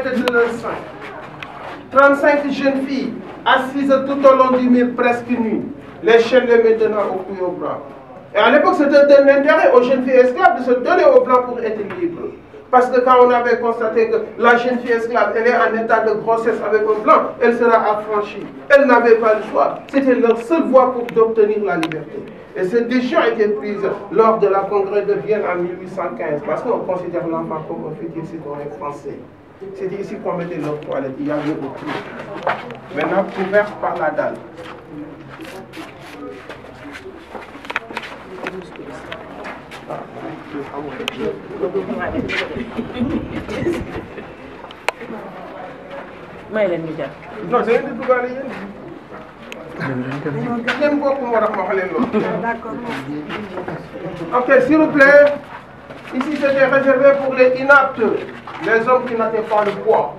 mettent de leur sein. 35 jeunes filles assises tout au long du mur presque nues, les chaînes les maintenant au cou et au bras. Et à l'époque, c'était un intérêt aux jeunes filles esclaves de se donner au blanc pour être libres. Parce que quand on avait constaté que la jeune fille esclave, elle est en état de grossesse avec un blanc, elle sera affranchie. Elle n'avait pas le choix. C'était leur seule voie pour obtenir la liberté. Et cette décision a été prise lors de la congrès de Vienne en 1815, parce qu'on considère l'enfant comme un futur citoyen français. C'était ici qu'on mettait leurs toilettes, il y avait beaucoup. Maintenant, couvert par la dalle. Non, c'est un peu ok, s'il vous plaît, ici c'était réservé pour les inaptes, les hommes qui n'avaient pas le poids.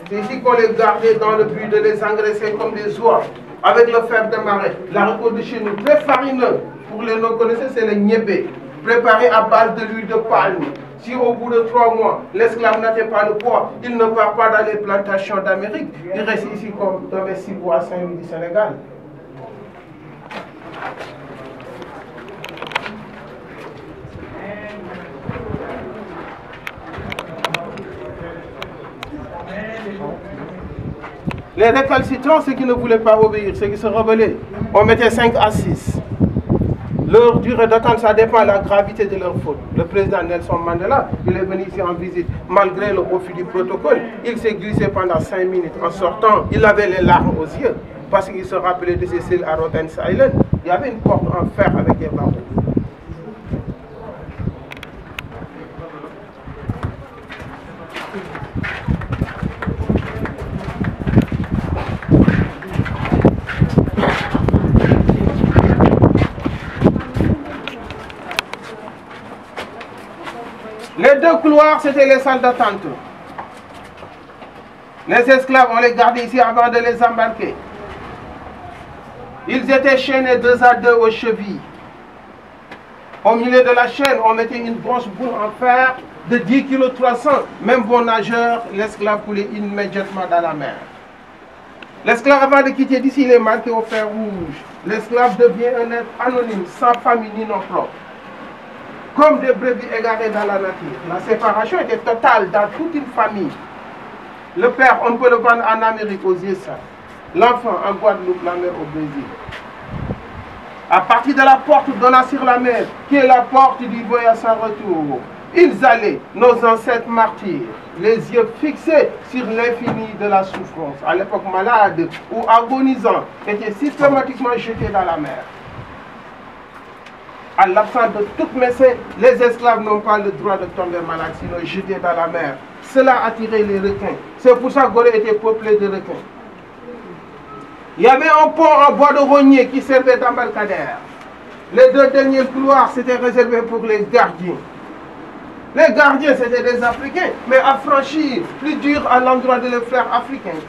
C'est ici qu'on les gardait dans le but de les engraisser comme des oies, avec le fer de marée. La récolte de chez nous, très farineux, pour les non-connaisseurs, c'est le niébé, préparé à base de l'huile de palme. Si au bout de 3 mois, l'esclave n'atteint pas le poids, il ne part pas dans les plantations d'Amérique, il reste ici comme dans les 6 bois à Saint-Louis du Sénégal. Les récalcitrants, ceux qui ne voulaient pas obéir, ceux qui se rebellaient, on mettait 5 à 6. Leur durée d'attente, ça dépend de la gravité de leur faute. Le président Nelson Mandela, il est venu ici en visite, malgré le refus du protocole. Il s'est glissé pendant 5 minutes. En sortant, il avait les larmes aux yeux, parce qu'il se rappelait de Cécile à Robben Island. Il y avait une porte en fer avec des barreaux. Les 2 couloirs, c'était les salles d'attente. Les esclaves, on les gardait ici avant de les embarquer. Ils étaient chaînés 2 à 2 aux chevilles. Au milieu de la chaîne, on mettait une grosse boule en fer de 10 kg 300. Même bon nageur, l'esclave coulait immédiatement dans la mer. L'esclave, avant de quitter d'ici, il est marqué au fer rouge. L'esclave devient un être anonyme, sans famille ni nom propre. Comme des brebis égarées dans la nature. La séparation était totale dans toute une famille. Le père, on peut le vendre en Amérique aux USA. L'enfant en Guadeloupe, la mère au Brésil. À partir de la porte donnant sur la mer, qui est la porte du voyage sans retour, ils allaient, nos ancêtres martyrs, les yeux fixés sur l'infini de la souffrance. À l'époque, malades ou agonisants étaient systématiquement jetés dans la mer. À l'absence de toute médecine, les esclaves n'ont pas le droit de tomber malades, sinon jetés dans la mer. Cela attirait les requins. C'est pour ça que Gorée était peuplé de requins. Il y avait un pont en bois de rognier qui servait d'embarcadère. Les 2 derniers couloirs, c'était réservé pour les gardiens. Les gardiens, c'était des Africains, mais affranchis, plus dur à l'endroit de leurs frères africains.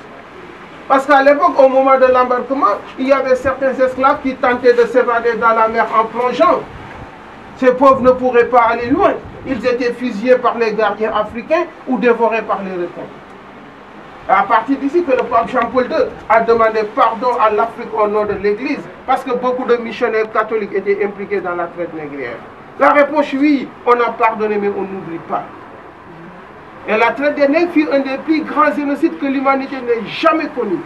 Parce qu'à l'époque, au moment de l'embarquement, il y avait certains esclaves qui tentaient de s'évader dans la mer en plongeant. Ces pauvres ne pourraient pas aller loin. Ils étaient fusillés par les gardiens africains ou dévorés par les requins. À partir d'ici que le pape Jean-Paul II a demandé pardon à l'Afrique au nom de l'Église, parce que beaucoup de missionnaires catholiques étaient impliqués dans la traite négrière. La réponse, oui, on a pardonné, mais on n'oublie pas. Et la traite des nègres fut un des plus grands génocides que l'humanité n'ait jamais connu.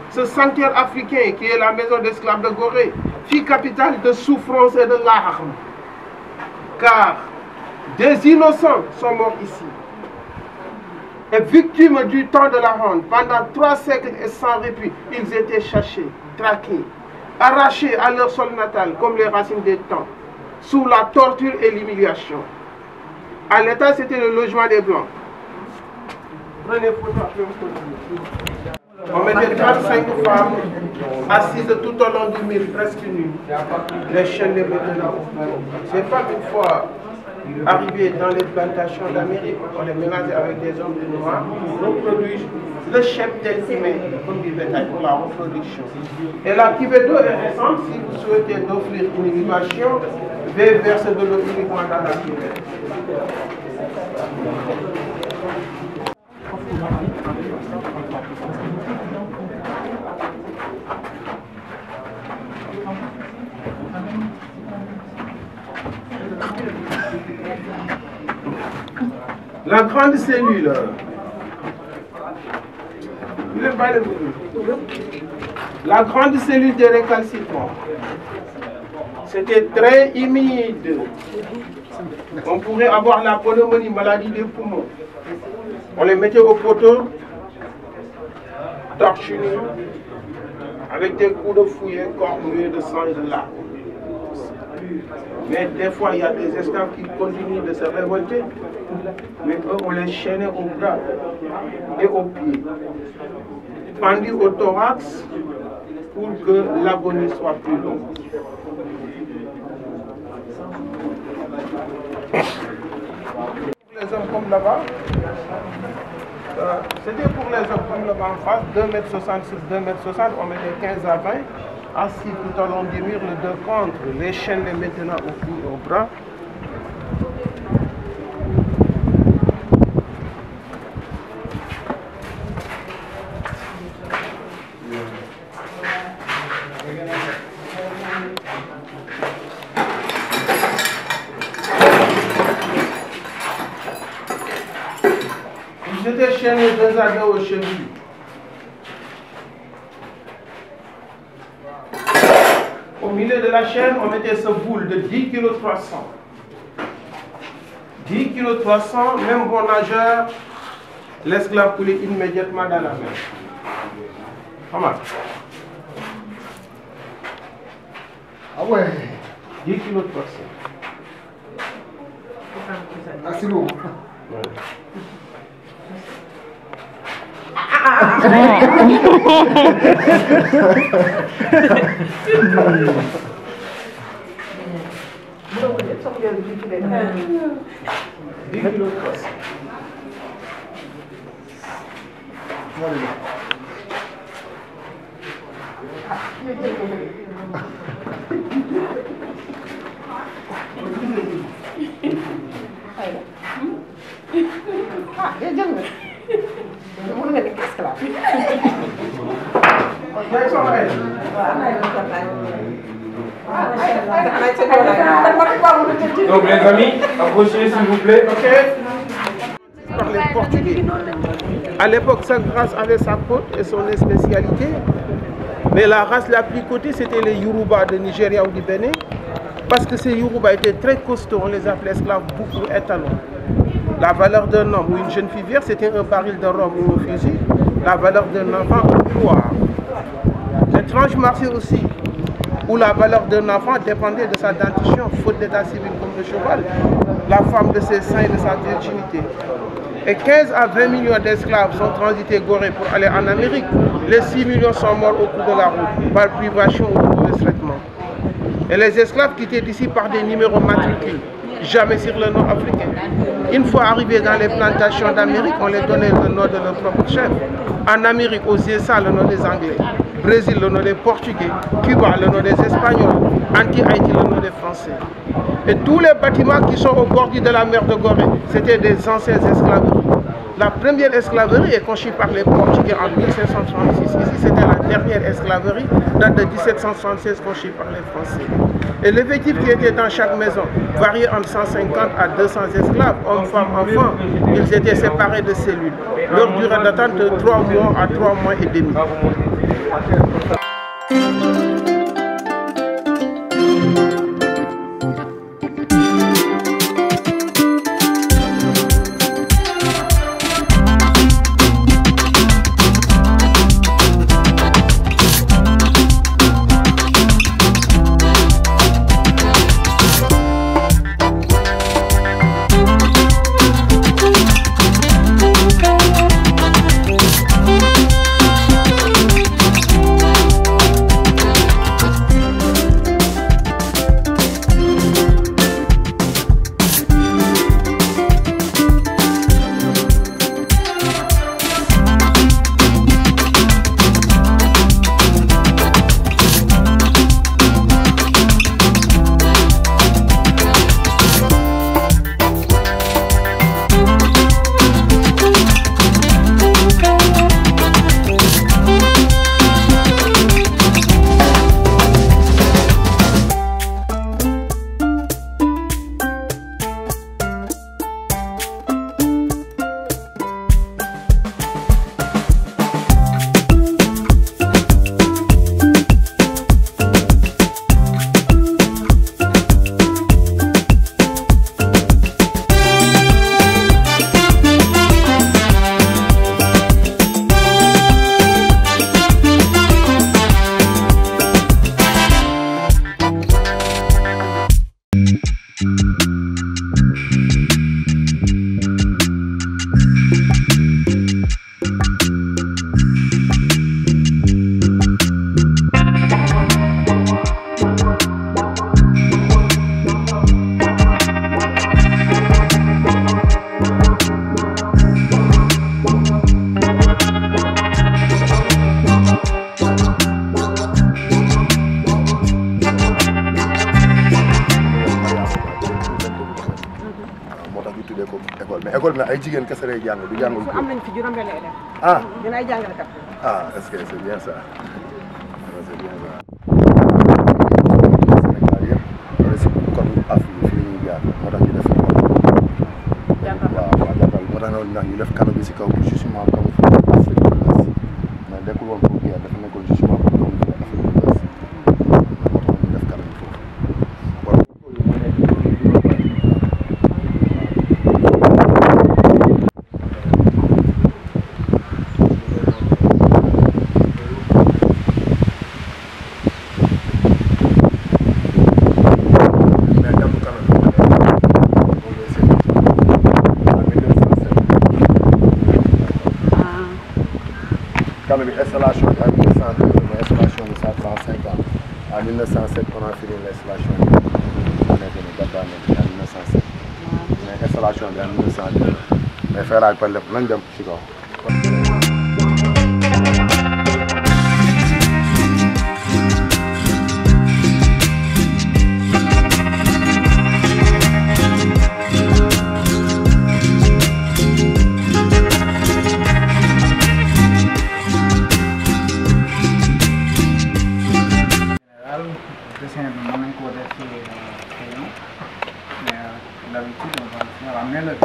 Ce sanctuaire africain, qui est la maison d'esclaves de Gorée, fut capitale de souffrance et de larmes. Car des innocents sont morts ici. Et victimes du temps de la honte, pendant 3 siècles et sans répit, ils étaient cherchés, traqués, arrachés à leur sol natal, comme les racines des temps, sous la torture et l'humiliation. À l'état, c'était le logement des Blancs. Prenez photo après on mettait 35 femmes assises tout au long du mur, presque nues. Les chaînes les maintenant au front. Ces femmes, une fois arrivées dans les plantations d'Amérique, on les mélangeait avec des hommes de noirs qui reproduisent le cheptel humain comme du bétail pour la reproduction. Et la cuvée d'eau est récente. Si vous souhaitez offrir une libation, verser de l'eau uniquement dans la cuvée. La grande cellule. La grande cellule des récalcitrants. C'était très humide. On pourrait avoir la pneumonie, maladie des poumons. On les mettait au poteau, torche nue, avec des coups de fouet, corps muet de sang et de larmes. Mais des fois, il y a des esclaves qui continuent de se révolter. Mais eux, on les chaînait au bras et aux pieds, pendus au thorax pour que l'agonie soit plus longue. Les hommes comme là-bas, c'était pour les hommes comme là-bas en face, 2,66 m, 2,60 m, on mettait 15 à 20, assis tout au long du mur, les deux contre, les chaînes les maintenant au cou et au bras. Ils étaient chaînés deux à deux aux chevilles. Au milieu de la chaîne, on mettait ce boule de 10 kg 300. 10 kg 300, même bon nageur, l'esclave coulait immédiatement dans la mer. Comment? Ah ouais. 10 kg 300. Ah, c'est lourd. Ouais. Donc les amis, approchez s'il vous plaît. Ok. Par les Portugais. À l'époque, chaque race avait sa côte et son spécialité. Mais la race la plus cotée, c'était les Yoruba de Nigeria ou du Bénin. Parce que ces Yoruba étaient très costauds, on les appelait esclaves beaucoup étalons. La valeur d'un homme ou une jeune fille vierge, c'était un baril de rhum ou un fusil. La valeur d'un enfant, un pouvoir. Les tranches marchaient aussi, où la valeur d'un enfant dépendait de sa dentition, faute d'état civil comme le cheval, la femme de ses seins et de sa virginité. Et 15 à 20 millions d'esclaves sont transités gorés pour aller en Amérique. Les 6 millions sont morts au cours de la route, par privation ou de mauvais traitement. Et les esclaves quittaient d'ici par des numéros matricules, jamais sur le nom africain. Une fois arrivés dans les plantations d'Amérique, on les donnait le nom de leur propre chef. En Amérique, aux USA, le nom des Anglais. Brésil, le nom des Portugais. Cuba, le nom des Espagnols. Anti-Haïti, le nom des Français. Et tous les bâtiments qui sont au bord de la mer de Gorée, c'était des anciennes esclaveries. La première esclaverie est conçue par les Portugais en 1536. Ici, c'était la dernière esclaverie, date de 1776, conçue par les Français. Et l'effectif qui était dans chaque maison variait entre 150 à 200 esclaves, hommes, femmes, enfants. Ils étaient séparés de cellules. Leur durée d'attente de 3 mois à 3 mois et demi. école bi nag ay jigéen kese lay jàng du jàngul am nañ fi juróom-benn élève. ah ñun ay jàngalekat. ah est-ce que c'est bien ça c'est bien ça. Sénégal yëpp wala si kon Afrique bi fii la ñuy jaar moo tax ñu def waaw waaw jàppal moo tax ñu def canal bi si kaw justement comme Afrique de l'Ouest mais nekkul woon pour guerre dafa nekkoon justement pour comme Afrique de l'Ouest moo tax ñu def canal bi foofu. Canal bi installation bi en 1902 mais installation bi ça prend 5 ans en 1907 on a fini l'installation bi on est venu Dakar en 1907 mais installation bi en 1902 mais ferraille par lépp nañ dem ci kaw. Dessin bi mën nañ koo def ci crayon mais d'habitude on va le faire en élevé.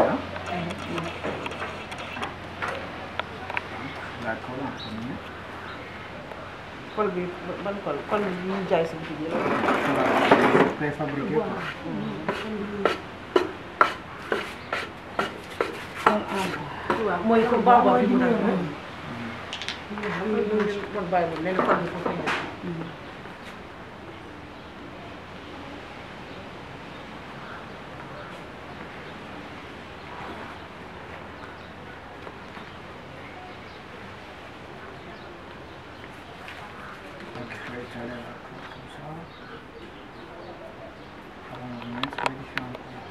D'accord, on continue. Col bi ban col bi ñuy jaay si biir yi C'est préfabriqué quoi. waaw mooy ko baax bi mu naan man bàyyi ma nee na col bi foofu la. Donc il faut étaler la couleur comme ça. Avant de mettre les différentes couleurs.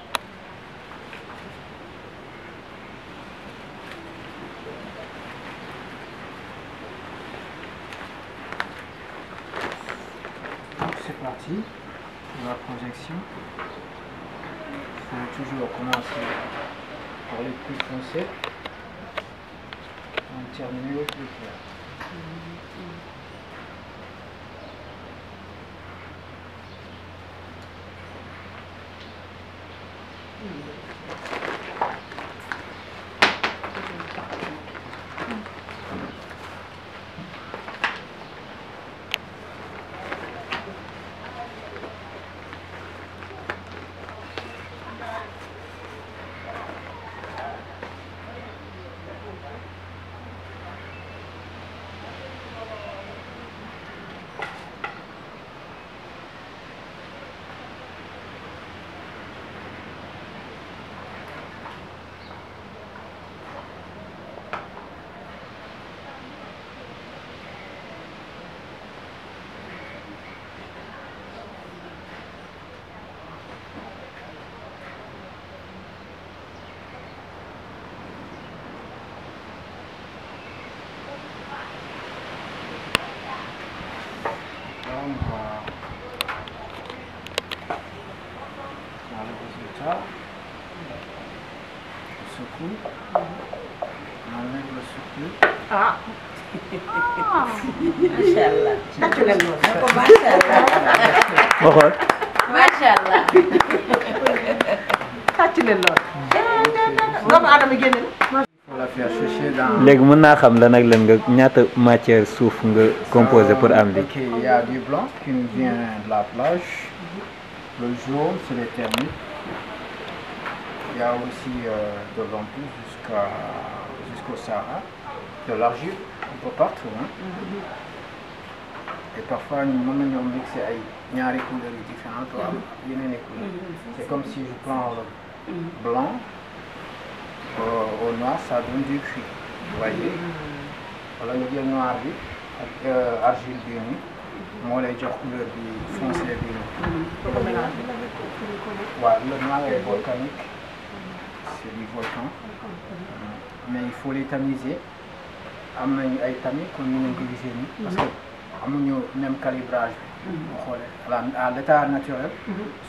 Donc c'est parti pour la projection. Il faut toujours commencer par les plus foncés. On termine les plus clairs. On va voir le résultat. On secoue. On enlève le secours. ah. macha allah. tàccu leen loolu. macha allah. ma xool. macha allah. tàccu leen loolu. doomu aadama génne na. Il faut la faire sécher dans. léegi mën naa xam lan ak lan nga ñaata matière suuf nga composé pour am bi. Ok, il y a du blanc qui nous vient de la plage. Le jaune, c'est les thermiques. Il y a aussi de l'empire jusqu'au Sahara. De l'argile, un peu partout. Hein. Et parfois, nous mixer avec des couleurs différentes. C'est comme si je prends le blanc au noir, ça donne du gris. Vous voyez? Voilà, nous disons noir avec argile bien. Moi, les gens couleur foncé bien. Le noir est volcanique. C'est du volcan. Mais il faut les tamiser. am nañu ay tamis comme ni ngeen ko gisee nii. parce que amuñu même calibrage bi. boo xoolee à l'état naturel.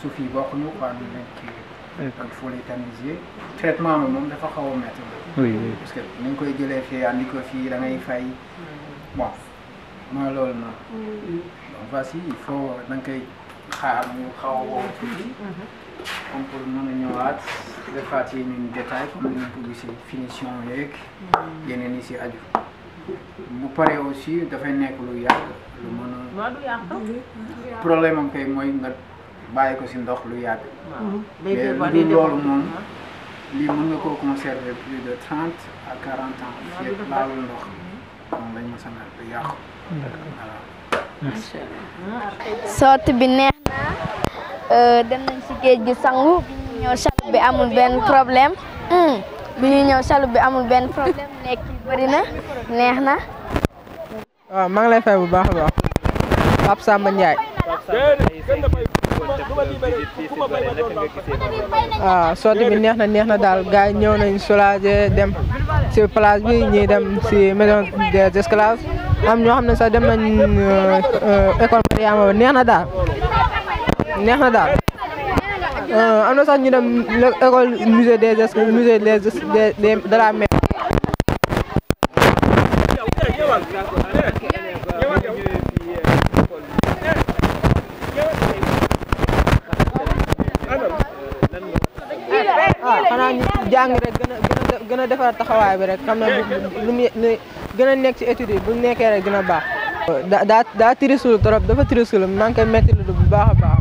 suuf yi bokkuñu quoi ñu leen kii il faut les tamiser traitement bi moom dafa xaw a métti oui oui parce que ni nga koy jëlee fii andi ko fii da ngay fay bon mooy loolu noonu donc voici il faut da nga koy xaar mu xaw a wow tuuti on pour mën a ñëwaat defaat yi ñun détail comme ni ñu ko gisee finition yeeg yeneen yi si aju bu paree aussi dafay nekk lu yàgg lu mën a problème am kay mooy nga bàyyi ko si ndox lu yàgg mais lu loolu moom lii mën nga koo conserver plus de 30 à 40 ans fii laalul ndox moom lañ mos a mel du yàqu voilà sortie bi neex na dem nañ ci géej gi sangu bi ñu ñëw chaloupe bi amul benn problème bi ñu ñëw chaloupe bi amul benn problème nekk yi bëri na neex na. waaw maa ngi lay fay bu baax a baax Pape Samba Ndiaye. waaw sortie bi neex na daal gars yi ñëw nañ soulager dem ci plage bi ñii dem ci maison des esclaves am ñoo xam ne sax dem nañ école Mariama neex na daal am na sax ñu dem école musée de la mer. xanaa ñu jàng rek gën a defar taxawaay bi rek xam ne lu mu gën a nekk ci études yi bu nekkee rek dina baax. daa tirisul trop dafa tirisul maa ngi koy métti lu bu baax a baax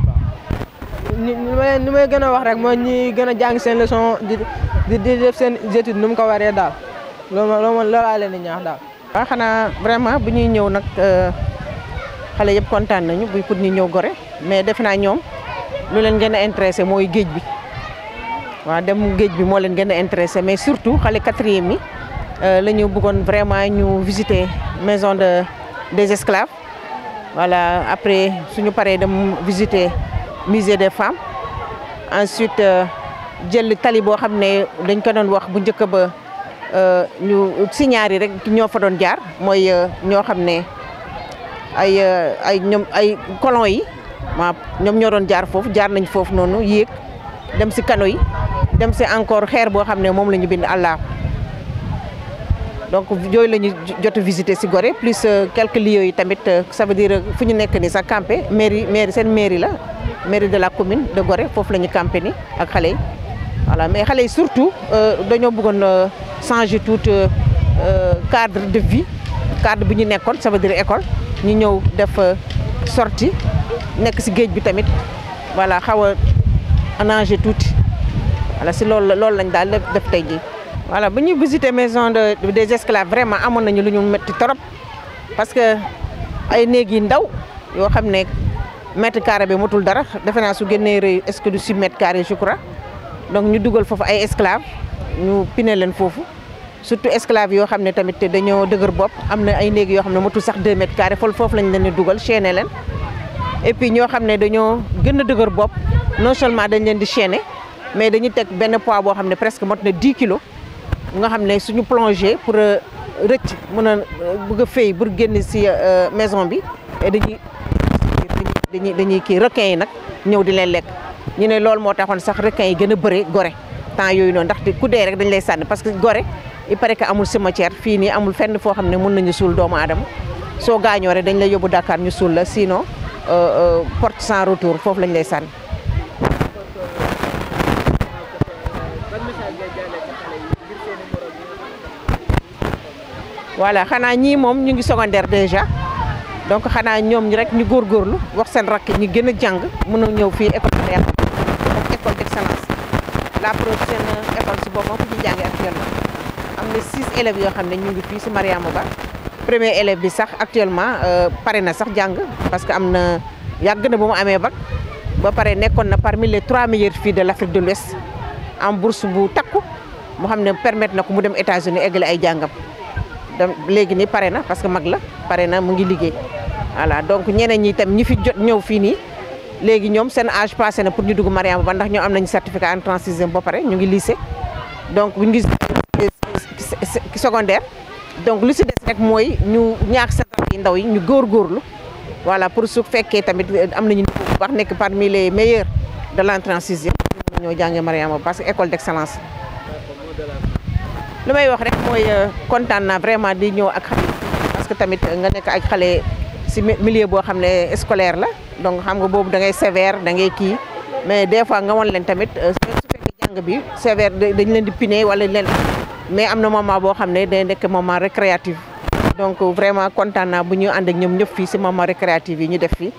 ni may gën a wax rek mooy ñi gën a jàng seen leçon di def seen études nu mu ko waree daal loolu laa leen di ñaax daal. waaw xanaa vraiment bu ñuy ñëw nag xale yëpp kontaan nañu pour ñu ñëw Gorée mais def naa ñoom lu leen gën a intéressé mooy géej bi. waaw dem géej bi moo leen gën a intéressé mais surtout xale 4e yi la ñu bëggoon vraiment ñu visiter maison des esclaves voilà après suñu paree dem visiter musée des femmes ensuite jël tali boo xam ne dañ ko doon wax bu njëkk ba ñu signaar yi rek ñoo fa doon jaar mooy ñoo xam ne ay colon yi waaw ñoom ñoo doon jaar foofu jaar nañ foofu noonu yéeg dem si canot yi dem si encore xeer boo xam ne moom la ñu bind Allah donc yooyu la ñu jot a visiter si Gorée plus quelques lieux yi tamit ça veut dire fu ñu nekk ni sax campé mairie seen mairie la mairie de la commune de Gorée foofu la ñu campé ni ak xale yi voilà mais xale yi surtout dañoo bëggoon changer tout cadre de vie cadre bi ñu nekkoon ça veut dire école ñu ñëw def sortie nekk si géej bi tamit voilà xaw a nager tuuti voilà si loolu lañ daal def tey jii. voilà bu ñuy visiter maison des esclaves vraiment amoon nañu lu ñu métti trop parce que ay néeg yi ndaw yoo xam ne mètre carré bi motul dara defe naa su génnee rëy est-ce que du 6 mètres carrés je crois donc ñu dugal foofu ay esclaves ñu pine leen foofu surtout esclaves yoo xam ne tamit dañoo dëgër bopp am na ay néeg yoo xam ne motul sax 2 mètres carrés foofu lañ leen di dugal chaîner leen et puis ñoo xam ne dañoo gën a dëgër bopp non seulement dañ leen di chaîner mais dañuy teg benn poids boo xam ne presque mot na 10 kilos nga xam ne suñu plongé pour rëcc mën a bëgg a fay pour génn si maison bi et dañuy kii requin yi nag ñëw di leen lekk ñu ne loolu moo taxoon sax requin yi gën a bëre Gorée temps yooyu noonu ndaxte ku dee rek dañ lay sànni parce que Gorée il paraît que amul cimetière fii nii amul fenn foo xam ne mën nañu suul doomu aadama soo gaañoo rek dañ lay yóbbu Dakar ñu suul la sinon porte sans retour foofu lañ lay sànni. voilà xanaa ñii moom ñu ngi secondaire déjà donc xanaa ñoom rek ñu góorgóorlu wax seen rakk ñi gën a jàng mën a ñëw fii école de école d'excellence la prochaine école si boppam fi ñu jàngee actuellement am na 6 élèves yoo xam ne ñu ngi fii si Mariama Ba premier élève bi sax actuellement pare na sax jàng parce que am na yàgg na ba mu amee bac ba pare nekkoon na parmi les 3 meilleures filles de l'Afrique de l'Ouest en bourse bu takku moo xam ne permettre na ko mu dem États-Unis eggale ay jàngam. léegi nii pare na parce que mag la pare na mu ngi liggéey voilà donc ñeneen ñi itam ñi fi jot ñëw fii nii léegi ñoom seen âge passé na pour ñu dugg Mariama Ba ndax ñoom am nañu certificat entrée en 6e ba pare ñu ngi lycée donc bu ñu ngi secondaire donc lu si des rek mooy ñu ñaax seen rakk yi ndaw yi ñu góorgóorlu voilà pour su fekkee tamit am nañu niveau bu baax nekk parmi les meilleurs de l'entrée en 6e ñoo jàngee Mariama parce que école d'excellence. li may wax rek mooy kontaan naa vraiment di ñëw ak xale parce que tamit nga nekk ak xale si milieu boo xam ne scolaire la donc xam nga boobu da ngay sévère da ngay kii mais des fois nga won leen tamit su fekkee jàng bi sévère dañ leen di piner wala leen mais am na moment boo xam ne day nekk moment récréatif donc vraiment kontaan naa bu ñu ànd ak ñoom ñëpp fii si moment récréatif yi ñu def fii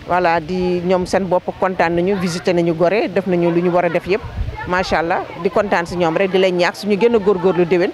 voilà di ñoom seen bopp kontaan nañu visité nañu Gorée def nañu lu ñu war a def yëpp macha allah di kontaan si ñoom rek di leen ñaax suñu gën a góorgóorlu déwén